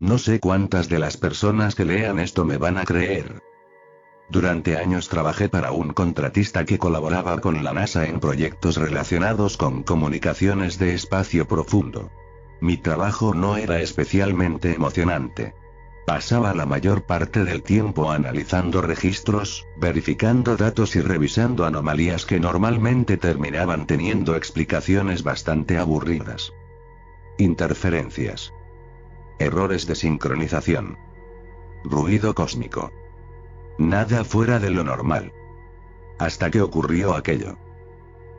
No sé cuántas de las personas que lean esto me van a creer. Durante años trabajé para un contratista que colaboraba con la NASA en proyectos relacionados con comunicaciones de espacio profundo. Mi trabajo no era especialmente emocionante. Pasaba la mayor parte del tiempo analizando registros, verificando datos y revisando anomalías que normalmente terminaban teniendo explicaciones bastante aburridas. Interferencias. Errores de sincronización. Ruido cósmico. Nada fuera de lo normal. Hasta que ocurrió aquello.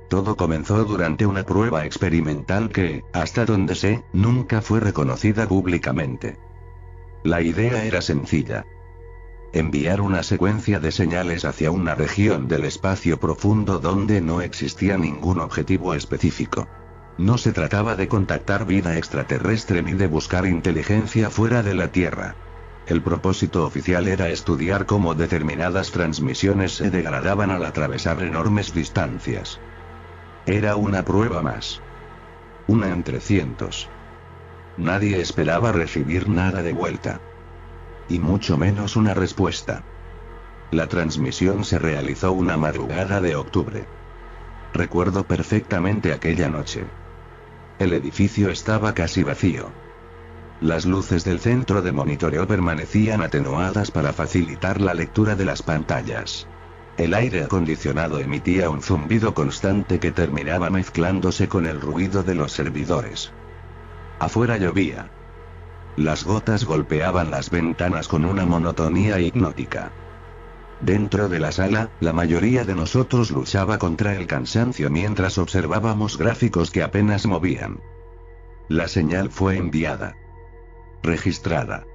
Todo comenzó durante una prueba experimental que, hasta donde sé, nunca fue reconocida públicamente. La idea era sencilla. Enviar una secuencia de señales hacia una región del espacio profundo donde no existía ningún objetivo específico. No se trataba de contactar vida extraterrestre ni de buscar inteligencia fuera de la Tierra. El propósito oficial era estudiar cómo determinadas transmisiones se degradaban al atravesar enormes distancias. Era una prueba más. Una entre cientos. Nadie esperaba recibir nada de vuelta. Y mucho menos una respuesta. La transmisión se realizó una madrugada de octubre. Recuerdo perfectamente aquella noche. El edificio estaba casi vacío. Las luces del centro de monitoreo permanecían atenuadas para facilitar la lectura de las pantallas. El aire acondicionado emitía un zumbido constante que terminaba mezclándose con el ruido de los servidores. Afuera llovía. Las gotas golpeaban las ventanas con una monotonía hipnótica. Dentro de la sala, la mayoría de nosotros luchaba contra el cansancio mientras observábamos gráficos que apenas movían. La señal fue enviada. Registrada.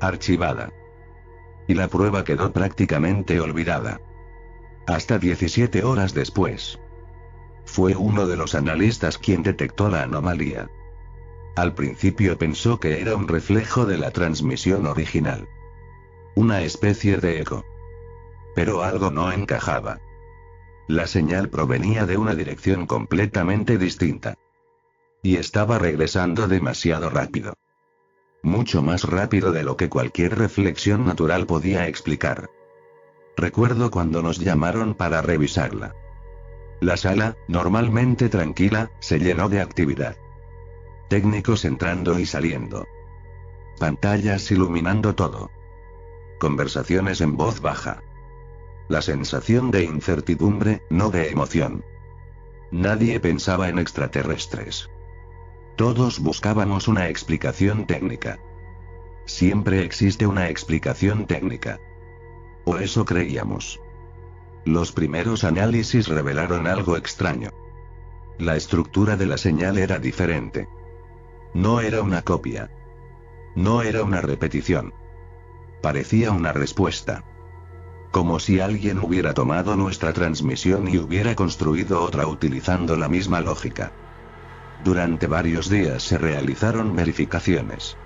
Archivada. Y la prueba quedó prácticamente olvidada. Hasta 17 horas después. Fue uno de los analistas quien detectó la anomalía. Al principio pensó que era un reflejo de la transmisión original. Una especie de eco. Pero algo no encajaba. La señal provenía de una dirección completamente distinta. Y estaba regresando demasiado rápido. Mucho más rápido de lo que cualquier reflexión natural podía explicar. Recuerdo cuando nos llamaron para revisarla. La sala, normalmente tranquila, se llenó de actividad. Técnicos entrando y saliendo. Pantallas iluminando todo. Conversaciones en voz baja. La sensación de incertidumbre, no de emoción. Nadie pensaba en extraterrestres. Todos buscábamos una explicación técnica. Siempre existe una explicación técnica. O eso creíamos. Los primeros análisis revelaron algo extraño. La estructura de la señal era diferente. No era una copia. No era una repetición. Parecía una respuesta. Como si alguien hubiera tomado nuestra transmisión y hubiera construido otra utilizando la misma lógica. Durante varios días se realizaron verificaciones.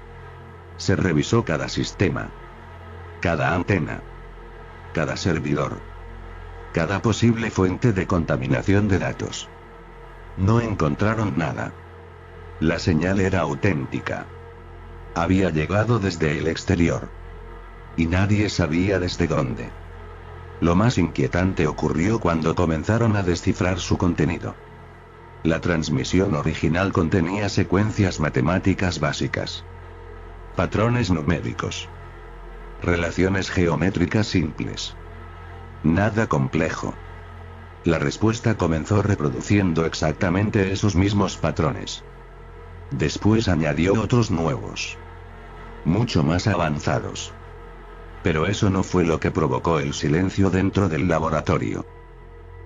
Se revisó cada sistema. Cada antena. Cada servidor. Cada posible fuente de contaminación de datos. No encontraron nada. La señal era auténtica. Había llegado desde el exterior. Y nadie sabía desde dónde. Lo más inquietante ocurrió cuando comenzaron a descifrar su contenido. La transmisión original contenía secuencias matemáticas básicas. Patrones numéricos. Relaciones geométricas simples. Nada complejo. La respuesta comenzó reproduciendo exactamente esos mismos patrones. Después añadió otros nuevos. Mucho más avanzados. Pero eso no fue lo que provocó el silencio dentro del laboratorio.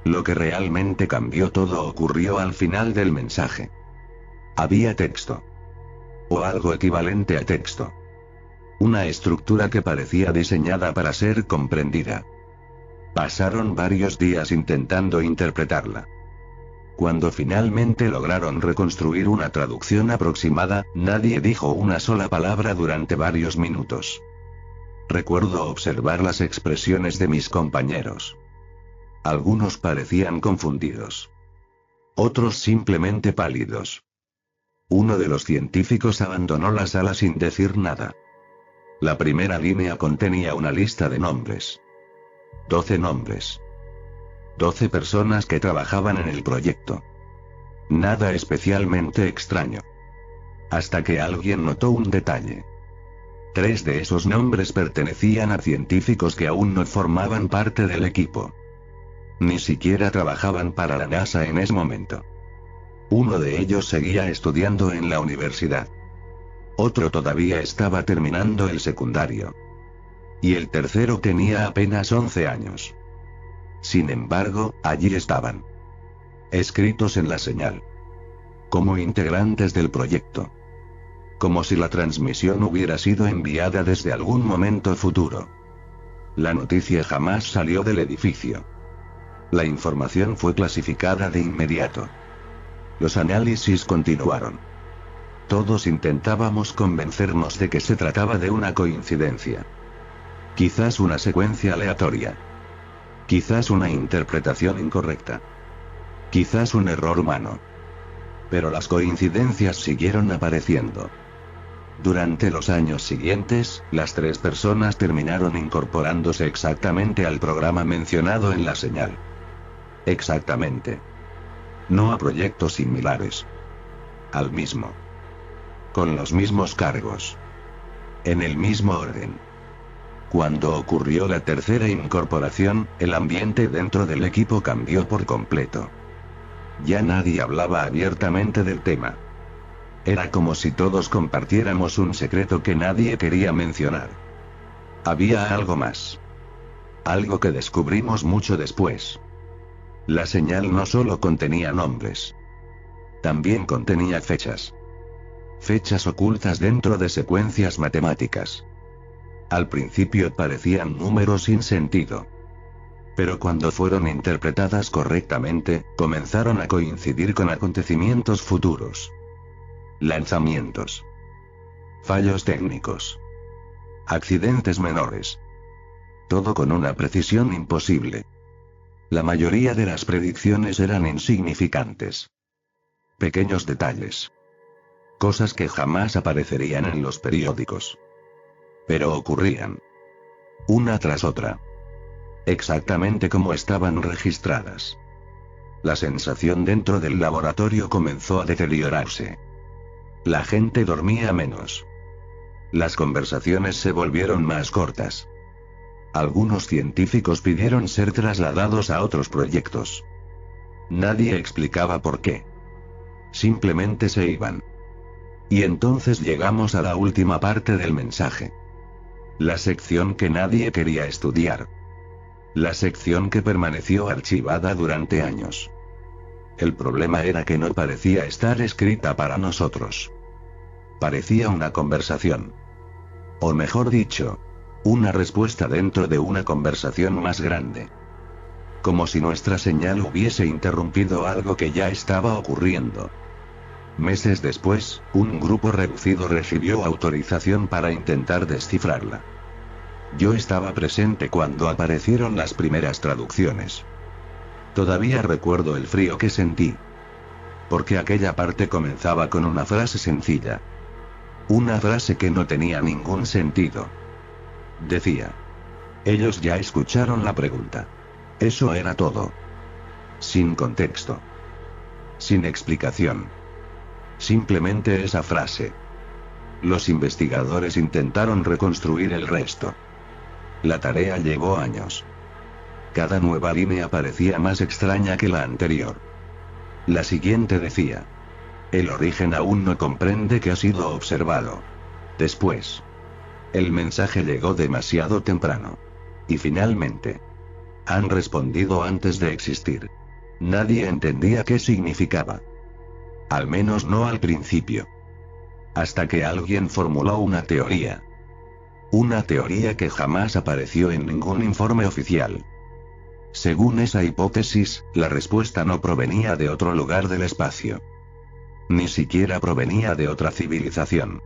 Lo que realmente cambió todo ocurrió al final del mensaje. Había texto. O algo equivalente a texto. Una estructura que parecía diseñada para ser comprendida. Pasaron varios días intentando interpretarla. Cuando finalmente lograron reconstruir una traducción aproximada, nadie dijo una sola palabra durante varios minutos. Recuerdo observar las expresiones de mis compañeros. Algunos parecían confundidos. Otros simplemente pálidos. Uno de los científicos abandonó la sala sin decir nada. La primera línea contenía una lista de nombres. 12 nombres. 12 personas que trabajaban en el proyecto. Nada especialmente extraño. Hasta que alguien notó un detalle. 3 de esos nombres pertenecían a científicos que aún no formaban parte del equipo. Ni siquiera trabajaban para la NASA en ese momento. Uno de ellos seguía estudiando en la universidad. Otro todavía estaba terminando el secundario. Y el tercero tenía apenas 11 años. Sin embargo, allí estaban. Escritos en la señal. Como integrantes del proyecto. Como si la transmisión hubiera sido enviada desde algún momento futuro. La noticia jamás salió del edificio. La información fue clasificada de inmediato. Los análisis continuaron. Todos intentábamos convencernos de que se trataba de una coincidencia. Quizás una secuencia aleatoria. Quizás una interpretación incorrecta. Quizás un error humano. Pero las coincidencias siguieron apareciendo. Durante los años siguientes, las 3 personas terminaron incorporándose exactamente al programa mencionado en la señal. Exactamente. No a proyectos similares. Al mismo. Con los mismos cargos. En el mismo orden. Cuando ocurrió la tercera incorporación, el ambiente dentro del equipo cambió por completo. Ya nadie hablaba abiertamente del tema. Era como si todos compartiéramos un secreto que nadie quería mencionar. Había algo más. Algo que descubrimos mucho después. La señal no solo contenía nombres. También contenía fechas. Fechas ocultas dentro de secuencias matemáticas. Al principio parecían números sin sentido. Pero cuando fueron interpretadas correctamente, comenzaron a coincidir con acontecimientos futuros. Lanzamientos. Fallos técnicos. Accidentes menores. Todo con una precisión imposible. La mayoría de las predicciones eran insignificantes. Pequeños detalles. Cosas que jamás aparecerían en los periódicos. Pero ocurrían. Una tras otra. Exactamente como estaban registradas. La sensación dentro del laboratorio comenzó a deteriorarse. La gente dormía menos. Las conversaciones se volvieron más cortas. Algunos científicos pidieron ser trasladados a otros proyectos. Nadie explicaba por qué. Simplemente se iban. Y entonces llegamos a la última parte del mensaje. La sección que nadie quería estudiar. La sección que permaneció archivada durante años. El problema era que no parecía estar escrita para nosotros. Parecía una conversación. O mejor dicho, una respuesta dentro de una conversación más grande. Como si nuestra señal hubiese interrumpido algo que ya estaba ocurriendo. Meses después, un grupo reducido recibió autorización para intentar descifrarla. Yo estaba presente cuando aparecieron las primeras traducciones. Todavía recuerdo el frío que sentí. Porque aquella parte comenzaba con una frase sencilla. Una frase que no tenía ningún sentido. Decía. Ellos ya escucharon la pregunta. Eso era todo. Sin contexto. Sin explicación. Simplemente esa frase. Los investigadores intentaron reconstruir el resto. La tarea llevó años. Cada nueva línea parecía más extraña que la anterior. La siguiente decía. El origen aún no comprende que ha sido observado. Después. El mensaje llegó demasiado temprano. Y finalmente. Han respondido antes de existir. Nadie entendía qué significaba. Al menos no al principio. Hasta que alguien formuló una teoría. Una teoría que jamás apareció en ningún informe oficial. Según esa hipótesis, la respuesta no provenía de otro lugar del espacio. Ni siquiera provenía de otra civilización.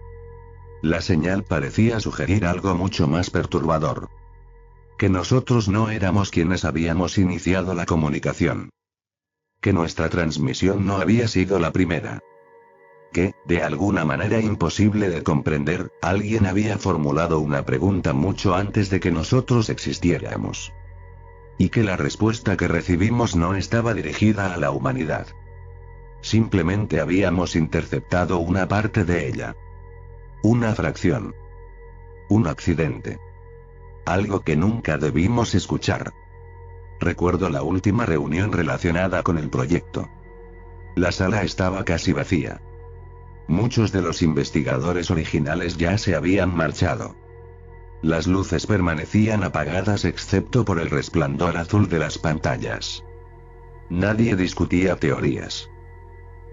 La señal parecía sugerir algo mucho más perturbador. Que nosotros no éramos quienes habíamos iniciado la comunicación. Que nuestra transmisión no había sido la primera. que, de alguna manera imposible de comprender, alguien había formulado una pregunta mucho antes de que nosotros existiéramos. Y que la respuesta que recibimos no estaba dirigida a la humanidad. Simplemente habíamos interceptado una parte de ella. Una fracción. Un accidente. Algo que nunca debimos escuchar. Recuerdo la última reunión relacionada con el proyecto. La sala estaba casi vacía. Muchos de los investigadores originales ya se habían marchado. Las luces permanecían apagadas excepto por el resplandor azul de las pantallas. Nadie discutía teorías.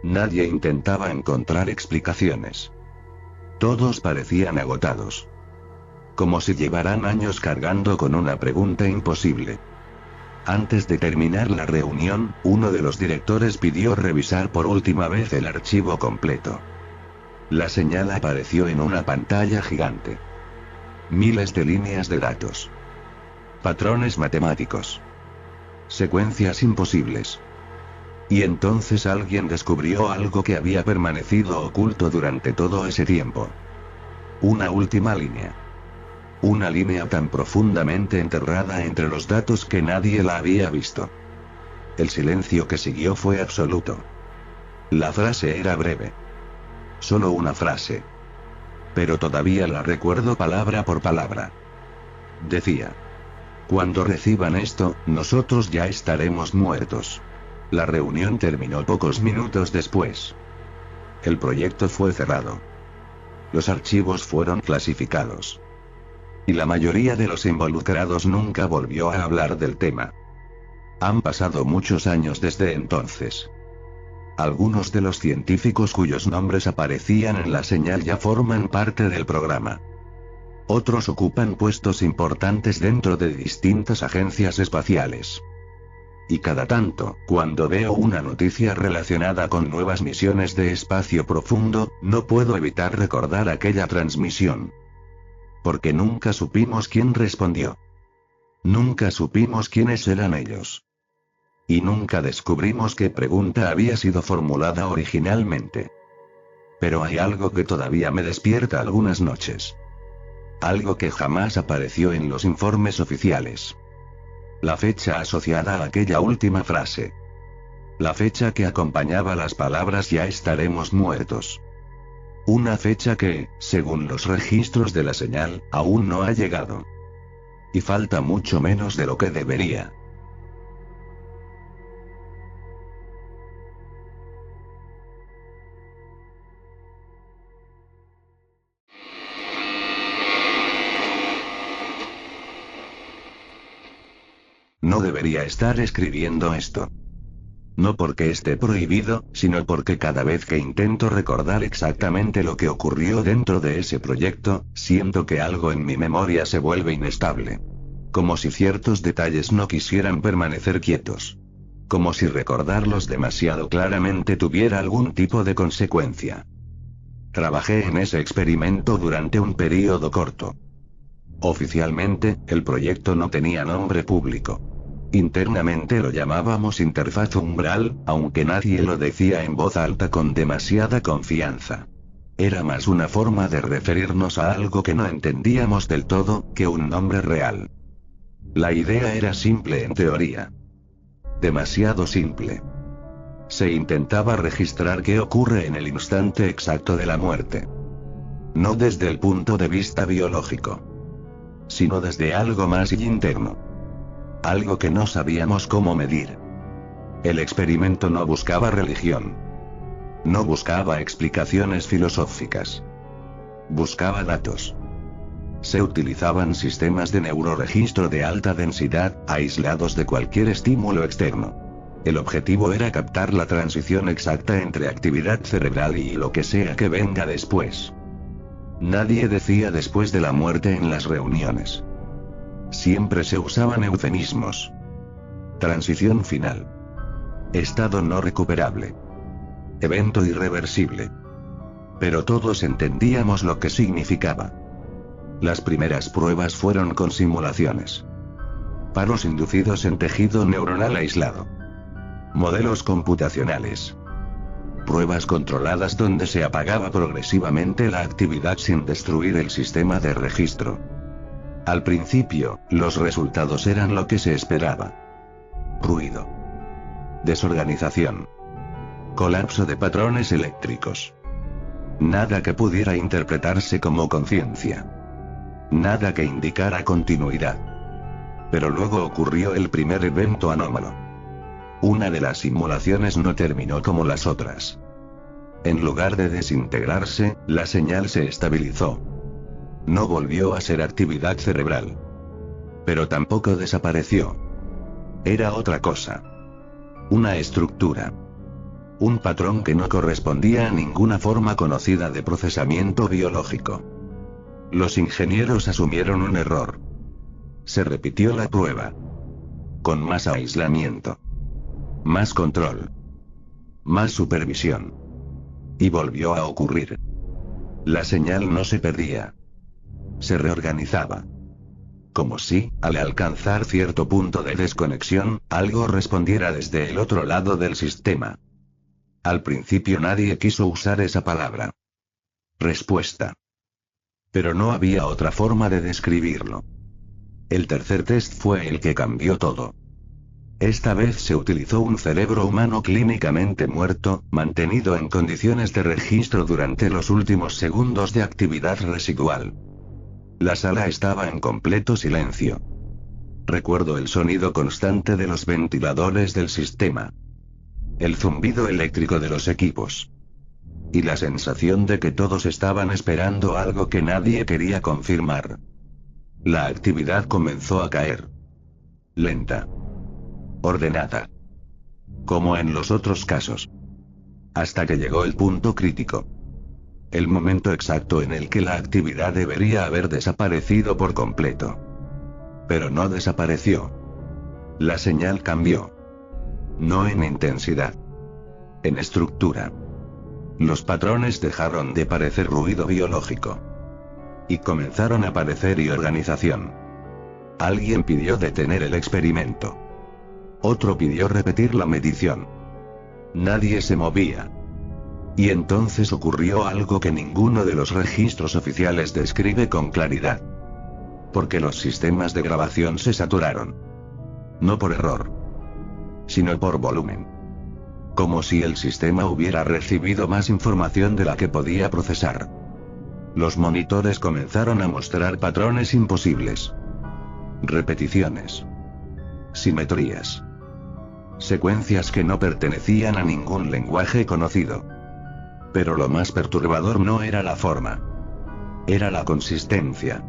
Nadie intentaba encontrar explicaciones. Todos parecían agotados. Como si llevaran años cargando con una pregunta imposible. Antes de terminar la reunión, uno de los directores pidió revisar por última vez el archivo completo. La señal apareció en una pantalla gigante. Miles de líneas de datos. Patrones matemáticos. Secuencias imposibles. Y entonces alguien descubrió algo que había permanecido oculto durante todo ese tiempo. Una última línea. Una línea tan profundamente enterrada entre los datos que nadie la había visto. El silencio que siguió fue absoluto. La frase era breve. Solo una frase. Pero todavía la recuerdo palabra por palabra. Decía: cuando reciban esto, nosotros ya estaremos muertos. La reunión terminó pocos minutos después. El proyecto fue cerrado. Los archivos fueron clasificados. Y la mayoría de los involucrados nunca volvió a hablar del tema. Han pasado muchos años desde entonces. Algunos de los científicos cuyos nombres aparecían en la señal ya forman parte del programa. Otros ocupan puestos importantes dentro de distintas agencias espaciales. Y cada tanto, cuando veo una noticia relacionada con nuevas misiones de espacio profundo, no puedo evitar recordar aquella transmisión. Porque nunca supimos quién respondió. Nunca supimos quiénes eran ellos. Y nunca descubrimos qué pregunta había sido formulada originalmente. Pero hay algo que todavía me despierta algunas noches. Algo que jamás apareció en los informes oficiales. La fecha asociada a aquella última frase. La fecha que acompañaba las palabras "ya estaremos muertos". Una fecha que, según los registros de la señal, aún no ha llegado. Y falta mucho menos de lo que debería. No debería estar escribiendo esto. No porque esté prohibido, sino porque cada vez que intento recordar exactamente lo que ocurrió dentro de ese proyecto, siento que algo en mi memoria se vuelve inestable. Como si ciertos detalles no quisieran permanecer quietos. Como si recordarlos demasiado claramente tuviera algún tipo de consecuencia. Trabajé en ese experimento durante un período corto. Oficialmente, el proyecto no tenía nombre público. Internamente lo llamábamos Interfaz Umbral, aunque nadie lo decía en voz alta con demasiada confianza. Era más una forma de referirnos a algo que no entendíamos del todo, que un nombre real. La idea era simple en teoría. Demasiado simple. Se intentaba registrar qué ocurre en el instante exacto de la muerte. No desde el punto de vista biológico, sino desde algo más interno. Algo que no sabíamos cómo medir. El experimento no buscaba religión. No buscaba explicaciones filosóficas. Buscaba datos. Se utilizaban sistemas de neuroregistro de alta densidad, aislados de cualquier estímulo externo. El objetivo era captar la transición exacta entre actividad cerebral y lo que sea que venga después. Nadie decía después de la muerte en las reuniones. Siempre se usaban eufemismos. Transición final. Estado no recuperable. Evento irreversible. Pero todos entendíamos lo que significaba. Las primeras pruebas fueron con simulaciones. Paros inducidos en tejido neuronal aislado. Modelos computacionales. Pruebas controladas donde se apagaba progresivamente la actividad sin destruir el sistema de registro. Al principio, los resultados eran lo que se esperaba. Ruido. Desorganización. Colapso de patrones eléctricos. Nada que pudiera interpretarse como conciencia. Nada que indicara continuidad. Pero luego ocurrió el primer evento anómalo. Una de las simulaciones no terminó como las otras. En lugar de desintegrarse, la señal se estabilizó. No volvió a ser actividad cerebral. Pero tampoco desapareció. Era otra cosa. Una estructura. Un patrón que no correspondía a ninguna forma conocida de procesamiento biológico. Los ingenieros asumieron un error. Se repitió la prueba. Con más aislamiento. Más control. Más supervisión. Y volvió a ocurrir. La señal no se perdía. Se reorganizaba. Como si, al alcanzar cierto punto de desconexión, algo respondiera desde el otro lado del sistema. Al principio nadie quiso usar esa palabra. Respuesta. Pero no había otra forma de describirlo. El tercer test fue el que cambió todo. Esta vez se utilizó un cerebro humano clínicamente muerto, mantenido en condiciones de registro durante los últimos segundos de actividad residual. La sala estaba en completo silencio. Recuerdo el sonido constante de los ventiladores del sistema. El zumbido eléctrico de los equipos. Y la sensación de que todos estaban esperando algo que nadie quería confirmar. La actividad comenzó a caer. Lenta. Ordenada. Como en los otros casos. Hasta que llegó el punto crítico. El momento exacto en el que la actividad debería haber desaparecido por completo. Pero no desapareció. La señal cambió. No en intensidad. En estructura. Los patrones dejaron de parecer ruido biológico. Y comenzaron a parecer y organización. Alguien pidió detener el experimento. Otro pidió repetir la medición. Nadie se movía. Y entonces ocurrió algo que ninguno de los registros oficiales describe con claridad. Porque los sistemas de grabación se saturaron. No por error. Sino por volumen. Como si el sistema hubiera recibido más información de la que podía procesar. Los monitores comenzaron a mostrar patrones imposibles. Repeticiones. Simetrías. Secuencias que no pertenecían a ningún lenguaje conocido. Pero lo más perturbador no era la forma. Era la consistencia.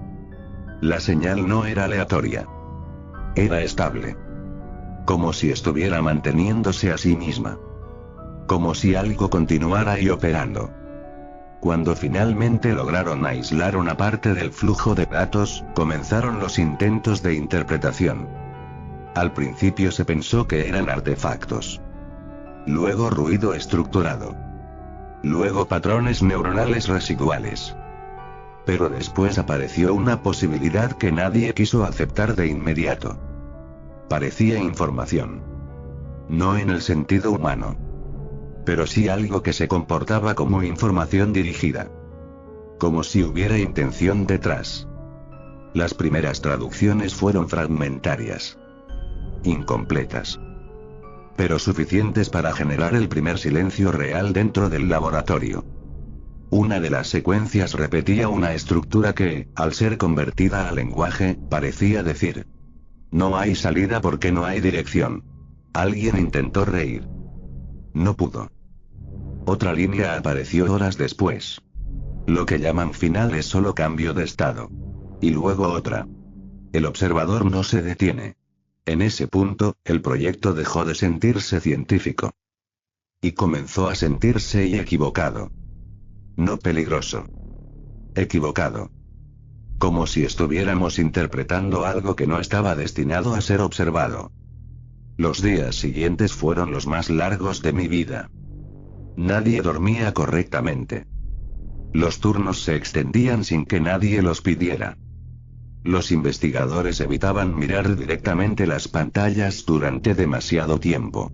La señal no era aleatoria. Era estable. Como si estuviera manteniéndose a sí misma. Como si algo continuara y operando. Cuando finalmente lograron aislar una parte del flujo de datos, comenzaron los intentos de interpretación. Al principio se pensó que eran artefactos. Luego ruido estructurado. Luego patrones neuronales residuales. Pero después apareció una posibilidad que nadie quiso aceptar de inmediato. Parecía información. No en el sentido humano. Pero sí algo que se comportaba como información dirigida. Como si hubiera intención detrás. Las primeras traducciones fueron fragmentarias. Incompletas. Pero suficientes para generar el primer silencio real dentro del laboratorio. Una de las secuencias repetía una estructura que, al ser convertida a lenguaje, parecía decir: no hay salida porque no hay dirección. Alguien intentó reír. No pudo. Otra línea apareció horas después. Lo que llaman final es solo cambio de estado. Y luego otra. El observador no se detiene. En ese punto, el proyecto dejó de sentirse científico. Y comenzó a sentirse equivocado. No peligroso. Equivocado. Como si estuviéramos interpretando algo que no estaba destinado a ser observado. Los días siguientes fueron los más largos de mi vida. Nadie dormía correctamente. Los turnos se extendían sin que nadie los pidiera. Los investigadores evitaban mirar directamente las pantallas durante demasiado tiempo.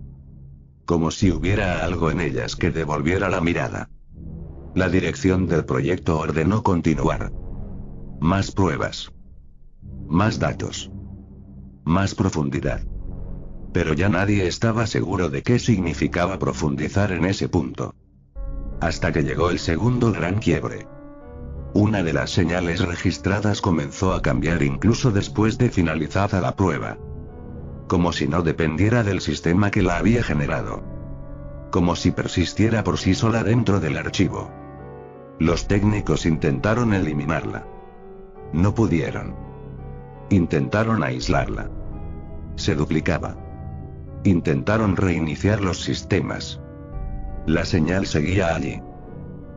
como si hubiera algo en ellas que devolviera la mirada. La dirección del proyecto ordenó continuar. Más pruebas. Más datos. Más profundidad. Pero ya nadie estaba seguro de qué significaba profundizar en ese punto. Hasta que llegó el segundo gran quiebre. Una de las señales registradas comenzó a cambiar incluso después de finalizada la prueba. Como si no dependiera del sistema que la había generado. Como si persistiera por sí sola dentro del archivo. Los técnicos intentaron eliminarla. No pudieron. Intentaron aislarla. Se duplicaba. Intentaron reiniciar los sistemas. La señal seguía allí.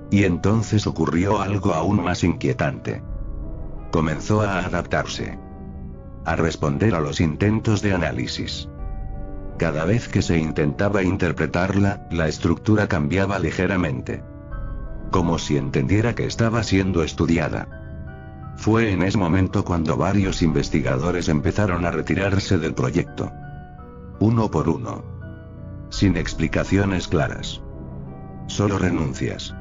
Y entonces ocurrió algo aún más inquietante. Comenzó a adaptarse. A responder a los intentos de análisis. Cada vez que se intentaba interpretarla, la estructura cambiaba ligeramente. Como si entendiera que estaba siendo estudiada. Fue en ese momento cuando varios investigadores empezaron a retirarse del proyecto. Uno por uno. Sin explicaciones claras. Solo renuncias.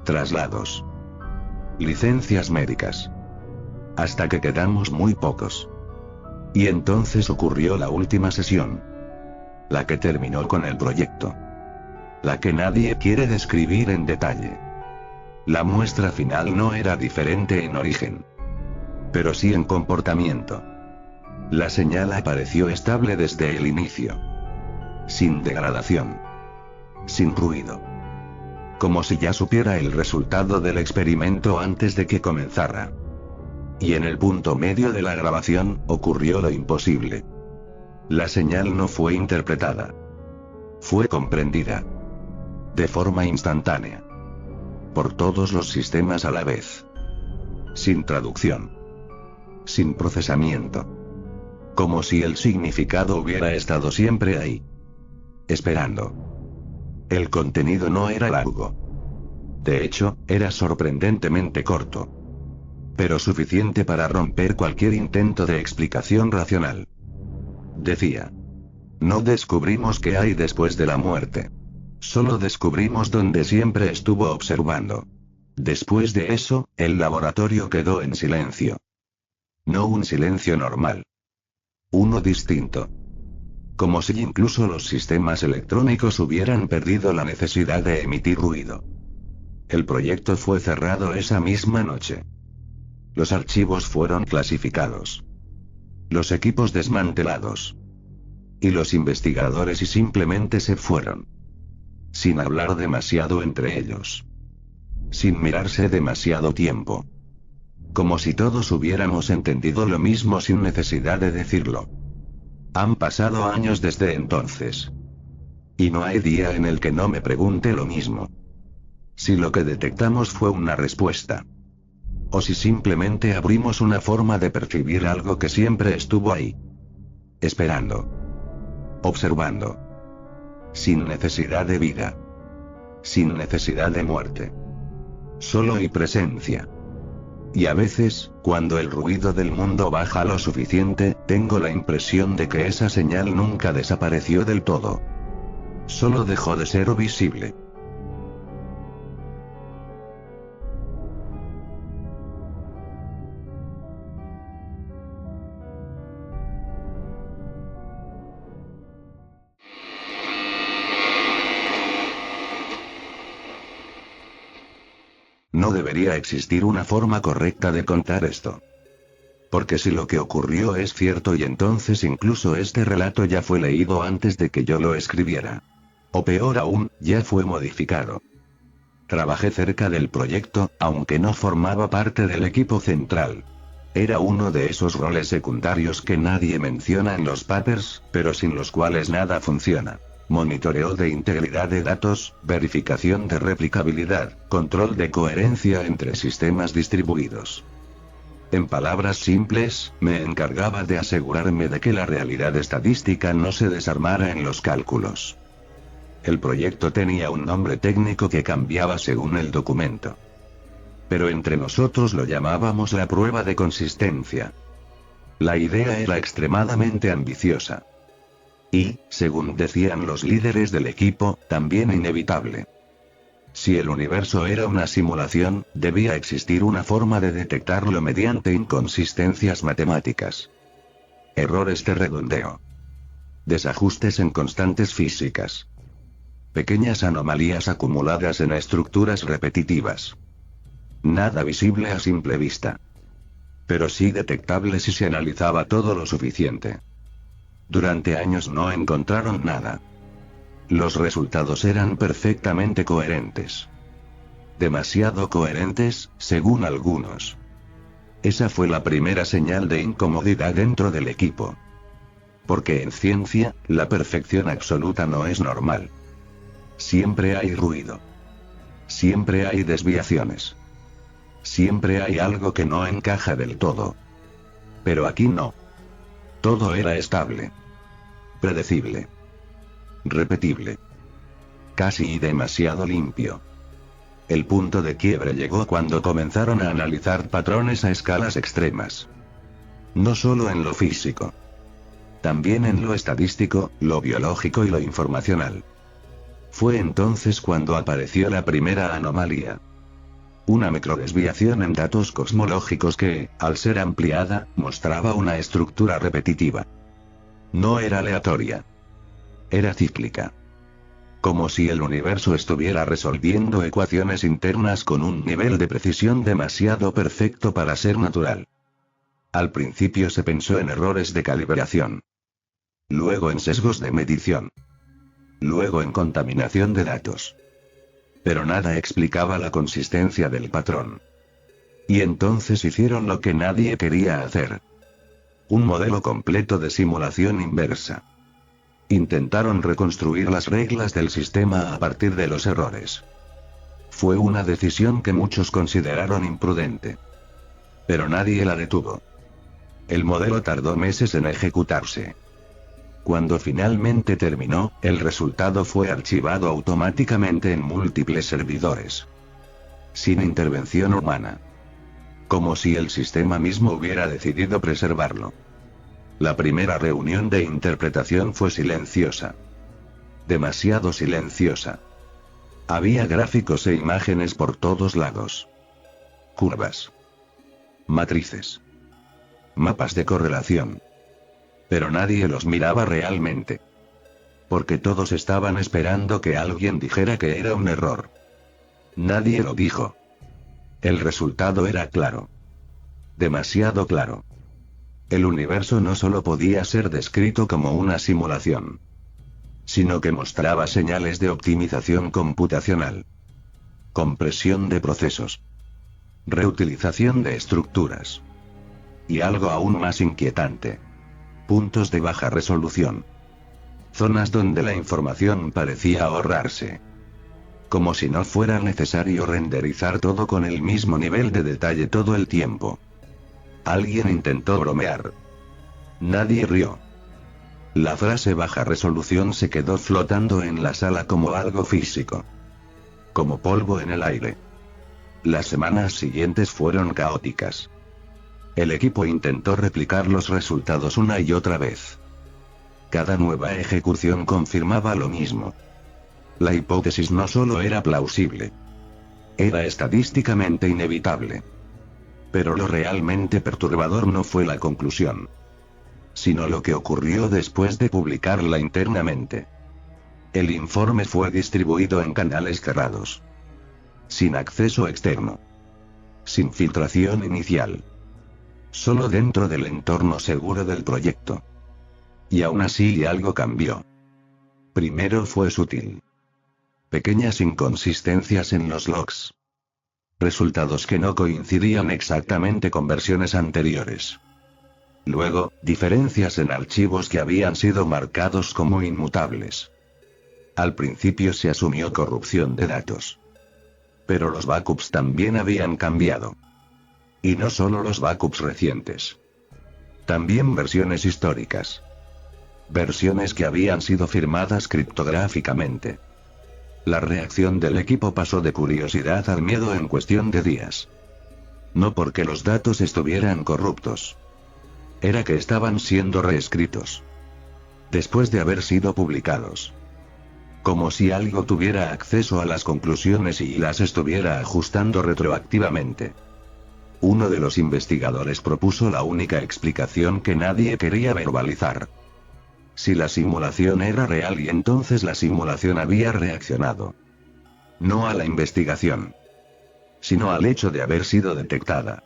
Traslados. Licencias médicas. Hasta que quedamos muy pocos. Y entonces ocurrió la última sesión. La que terminó con el proyecto. La que nadie quiere describir en detalle. La muestra final no era diferente en origen. Pero sí en comportamiento. La señal apareció estable desde el inicio. Sin degradación. Sin ruido. Como si ya supiera el resultado del experimento antes de que comenzara. Y en el punto medio de la grabación, ocurrió lo imposible. La señal no fue interpretada. Fue comprendida. De forma instantánea. Por todos los sistemas a la vez. Sin traducción. Sin procesamiento. Como si el significado hubiera estado siempre ahí. Esperando. El contenido no era largo. De hecho, era sorprendentemente corto. Pero suficiente para romper cualquier intento de explicación racional. Decía. No descubrimos qué hay después de la muerte. Solo descubrimos dónde siempre estuvo observando. Después de eso, el laboratorio quedó en silencio. No un silencio normal. Uno distinto. Como si incluso los sistemas electrónicos hubieran perdido la necesidad de emitir ruido. El proyecto fue cerrado esa misma noche. Los archivos fueron clasificados. Los equipos desmantelados. Y los investigadores simplemente se fueron. Sin hablar demasiado entre ellos. Sin mirarse demasiado tiempo. Como si todos hubiéramos entendido lo mismo sin necesidad de decirlo. Han pasado años desde entonces. Y no hay día en el que no me pregunte lo mismo. Si lo que detectamos fue una respuesta. O si simplemente abrimos una forma de percibir algo que siempre estuvo ahí. Esperando. Observando. Sin necesidad de vida. Sin necesidad de muerte. Solo y presencia. Y a veces, cuando el ruido del mundo baja lo suficiente, tengo la impresión de que esa señal nunca desapareció del todo. Solo dejó de ser visible. No debería existir una forma correcta de contar esto. Porque si lo que ocurrió es cierto y entonces incluso este relato ya fue leído antes de que yo lo escribiera. O peor aún, ya fue modificado. Trabajé cerca del proyecto, aunque no formaba parte del equipo central. Era uno de esos roles secundarios que nadie menciona en los papers, pero sin los cuales nada funciona. Monitoreo de integridad de datos, verificación de replicabilidad, control de coherencia entre sistemas distribuidos. En palabras simples, me encargaba de asegurarme de que la realidad estadística no se desarmara en los cálculos. El proyecto tenía un nombre técnico que cambiaba según el documento. Pero entre nosotros lo llamábamos la prueba de consistencia. La idea era extremadamente ambiciosa. Y, según decían los líderes del equipo, también inevitable. Si el universo era una simulación, debía existir una forma de detectarlo mediante inconsistencias matemáticas. Errores de redondeo. Desajustes en constantes físicas. Pequeñas anomalías acumuladas en estructuras repetitivas. Nada visible a simple vista. Pero sí detectable si se analizaba todo lo suficiente. Durante años no encontraron nada. Los resultados eran perfectamente coherentes. Demasiado coherentes, según algunos. Esa fue la primera señal de incomodidad dentro del equipo. Porque en ciencia, la perfección absoluta no es normal. Siempre hay ruido. Siempre hay desviaciones. Siempre hay algo que no encaja del todo. Pero aquí no. Todo era estable. Predecible. Repetible. Casi demasiado limpio. El punto de quiebre llegó cuando comenzaron a analizar patrones a escalas extremas. No solo en lo físico. También en lo estadístico, lo biológico y lo informacional. Fue entonces cuando apareció la primera anomalía. Una microdesviación en datos cosmológicos que, al ser ampliada, mostraba una estructura repetitiva. No era aleatoria. Era cíclica. Como si el universo estuviera resolviendo ecuaciones internas con un nivel de precisión demasiado perfecto para ser natural. Al principio se pensó en errores de calibración. Luego en sesgos de medición. Luego en contaminación de datos. Pero nada explicaba la consistencia del patrón. Y entonces hicieron lo que nadie quería hacer. Un modelo completo de simulación inversa. Intentaron reconstruir las reglas del sistema a partir de los errores. Fue una decisión que muchos consideraron imprudente. Pero nadie la detuvo. El modelo tardó meses en ejecutarse. Cuando finalmente terminó, el resultado fue archivado automáticamente en múltiples servidores. Sin intervención humana. Como si el sistema mismo hubiera decidido preservarlo. La primera reunión de interpretación fue silenciosa. Demasiado silenciosa. Había gráficos e imágenes por todos lados. Curvas. Matrices. Mapas de correlación. Pero nadie los miraba realmente. Porque todos estaban esperando que alguien dijera que era un error. Nadie lo dijo. El resultado era claro. Demasiado claro. El universo no solo podía ser descrito como una simulación, sino que mostraba señales de optimización computacional, compresión de procesos, reutilización de estructuras, y algo aún más inquietante: puntos de baja resolución. Zonas donde la información parecía ahorrarse. Como si no fuera necesario renderizar todo con el mismo nivel de detalle todo el tiempo. Alguien intentó bromear. Nadie rió. La frase baja resolución se quedó flotando en la sala como algo físico. Como polvo en el aire. Las semanas siguientes fueron caóticas. El equipo intentó replicar los resultados una y otra vez. Cada nueva ejecución confirmaba lo mismo. La hipótesis no solo era plausible. Era estadísticamente inevitable. Pero lo realmente perturbador no fue la conclusión, sino lo que ocurrió después de publicarla internamente. El informe fue distribuido en canales cerrados. Sin acceso externo. Sin filtración inicial. Solo dentro del entorno seguro del proyecto. Y aún así algo cambió. Primero fue sutil. Pequeñas inconsistencias en los logs. Resultados que no coincidían exactamente con versiones anteriores. Luego, diferencias en archivos que habían sido marcados como inmutables. Al principio se asumió corrupción de datos. Pero los backups también habían cambiado. Y no solo los backups recientes. También versiones históricas. Versiones que habían sido firmadas criptográficamente. La reacción del equipo pasó de curiosidad al miedo en cuestión de días. No porque los datos estuvieran corruptos. Era que estaban siendo reescritos. después de haber sido publicados. Como si algo tuviera acceso a las conclusiones y las estuviera ajustando retroactivamente. Uno de los investigadores propuso la única explicación que nadie quería verbalizar. Si la simulación era real y entonces la simulación había reaccionado. No a la investigación, sino al hecho de haber sido detectada.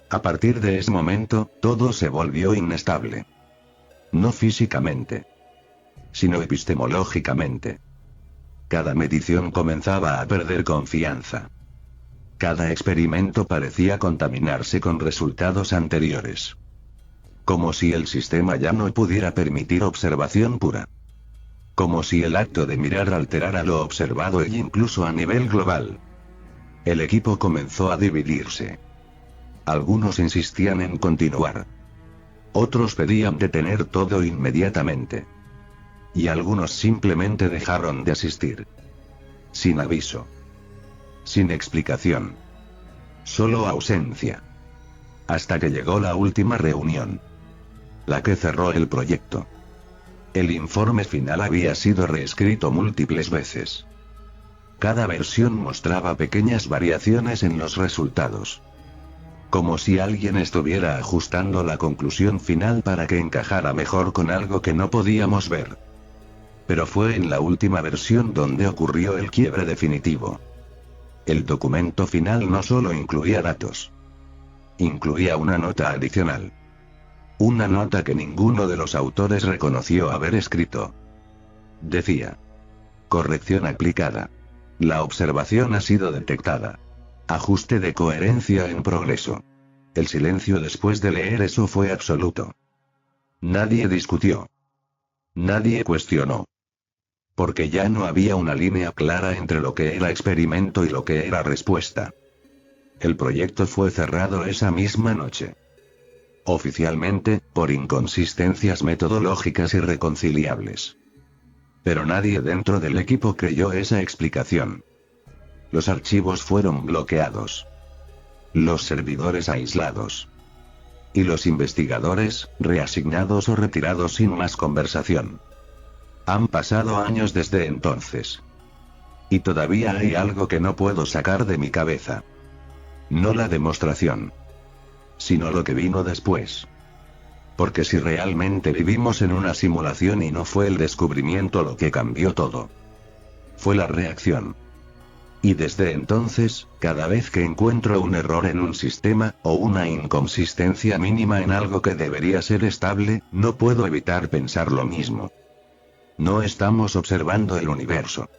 A partir de ese momento, todo se volvió inestable. No físicamente, sino epistemológicamente. Cada medición comenzaba a perder confianza. Cada experimento parecía contaminarse con resultados anteriores. Como si el sistema ya no pudiera permitir observación pura. Como si el acto de mirar alterara lo observado e incluso a nivel global. El equipo comenzó a dividirse. Algunos insistían en continuar. Otros pedían detener todo inmediatamente. Y algunos simplemente dejaron de asistir. Sin aviso. Sin explicación. Solo ausencia. Hasta que llegó la última reunión. La que cerró el proyecto. El informe final había sido reescrito múltiples veces. Cada versión mostraba pequeñas variaciones en los resultados. Como si alguien estuviera ajustando la conclusión final para que encajara mejor con algo que no podíamos ver. Pero fue en la última versión donde ocurrió el quiebre definitivo. El documento final no solo incluía datos. Incluía una nota adicional. Una nota que ninguno de los autores reconoció haber escrito. Decía: corrección aplicada. La observación ha sido detectada. Ajuste de coherencia en progreso. El silencio después de leer eso fue absoluto. Nadie discutió. Nadie cuestionó. Porque ya no había una línea clara entre lo que era experimento y lo que era respuesta. El proyecto fue cerrado esa misma noche. Oficialmente, por inconsistencias metodológicas irreconciliables. Pero nadie dentro del equipo creyó esa explicación. Los archivos fueron bloqueados. Los servidores aislados. Y los investigadores, reasignados o retirados sin más conversación. Han pasado años desde entonces. Y todavía hay algo que no puedo sacar de mi cabeza. No la demostración, sino lo que vino después. Porque si realmente vivimos en una simulación y no fue el descubrimiento lo que cambió todo. Fue la reacción. Y desde entonces, cada vez que encuentro un error en un sistema, o una inconsistencia mínima en algo que debería ser estable, no puedo evitar pensar lo mismo. No estamos observando el universo.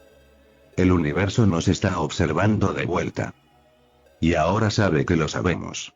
El universo nos está observando de vuelta. Y ahora sabe que lo sabemos.